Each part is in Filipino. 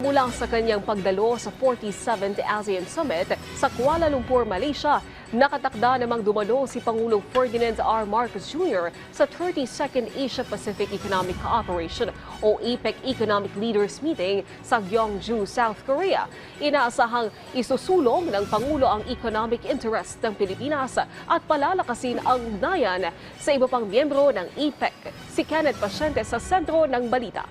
Kabilang sa kanyang pagdalo sa 47th ASEAN Summit sa Kuala Lumpur, Malaysia, nakatakda namang dumalo si Pangulong Ferdinand R. Marcos Jr. sa 32nd Asia-Pacific Economic Cooperation o APEC Economic Leaders Meeting sa Gyeongju, South Korea. Inaasahang isusulong ng Pangulo ang economic interest ng Pilipinas at palalakasin ang ugnayan sa iba pang miyembro ng APEC. Si Kenneth Pasyente sa sentro ng balita.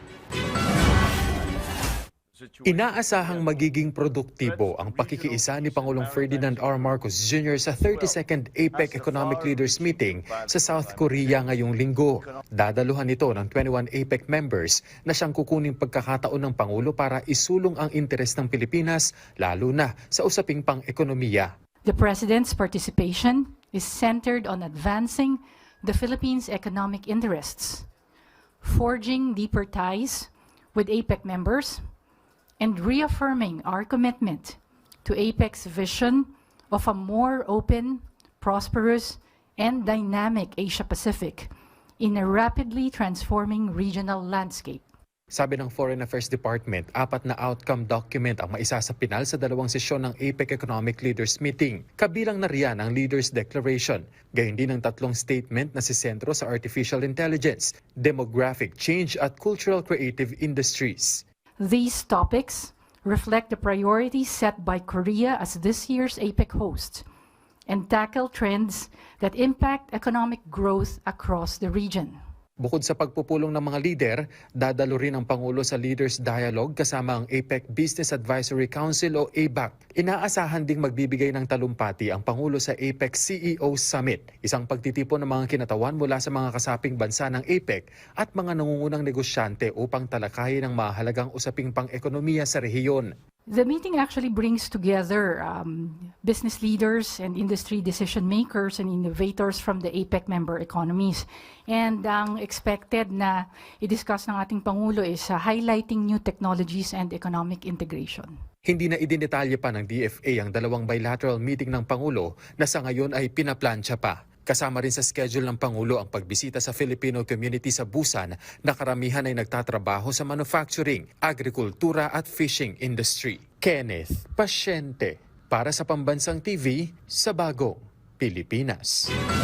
Inaasahang magiging produktibo ang pakikiisa ni Pangulong Ferdinand R. Marcos Jr. sa 32nd APEC Economic Leaders Meeting sa South Korea ngayong linggo. Dadaluhan ito ng 21 APEC members na siyang kukuning pagkakataon ng Pangulo para isulong ang interes ng Pilipinas lalo na sa usaping pang-ekonomiya. The President's participation is centered on advancing the Philippines' economic interests, forging deeper ties with APEC members, and reaffirming our commitment to APEC's vision of a more open, prosperous, and dynamic Asia-Pacific in a rapidly transforming regional landscape. Sabi ng Foreign Affairs Department, 4 na outcome document ang maisasapinal sa 2 sesyon ng APEC Economic Leaders Meeting. Kabilang na riyan ang Leaders Declaration. Gayon din ang 3 statement na sisentro sa artificial intelligence, demographic change at cultural creative industries. These topics reflect the priorities set by Korea as this year's APEC host and tackle trends that impact economic growth across the region. Bukod sa pagpupulong ng mga lider, dadalo rin ang Pangulo sa Leaders Dialogue kasama ang APEC Business Advisory Council o ABAC. Inaasahan ding magbibigay ng talumpati ang Pangulo sa APEC CEO Summit, isang pagtitipon ng mga kinatawan mula sa mga kasaping bansa ng APEC at mga nangungunang negosyante upang talakayin ang mahalagang usaping pang-ekonomiya sa rehiyon. The meeting actually brings together business leaders and industry decision makers and innovators from the APEC member economies. And ang expected na i-discuss ng ating Pangulo is highlighting new technologies and economic integration. Hindi na idindetalye pa ng DFA ang 2 bilateral meeting ng Pangulo na sa ngayon ay pinaplansya pa. Kasama rin sa schedule ng Pangulo ang pagbisita sa Filipino community sa Busan na karamihan ay nagtatrabaho sa manufacturing, agrikultura at fishing industry. Kenneth Pasyente para sa Pambansang TV sa Bagong Pilipinas.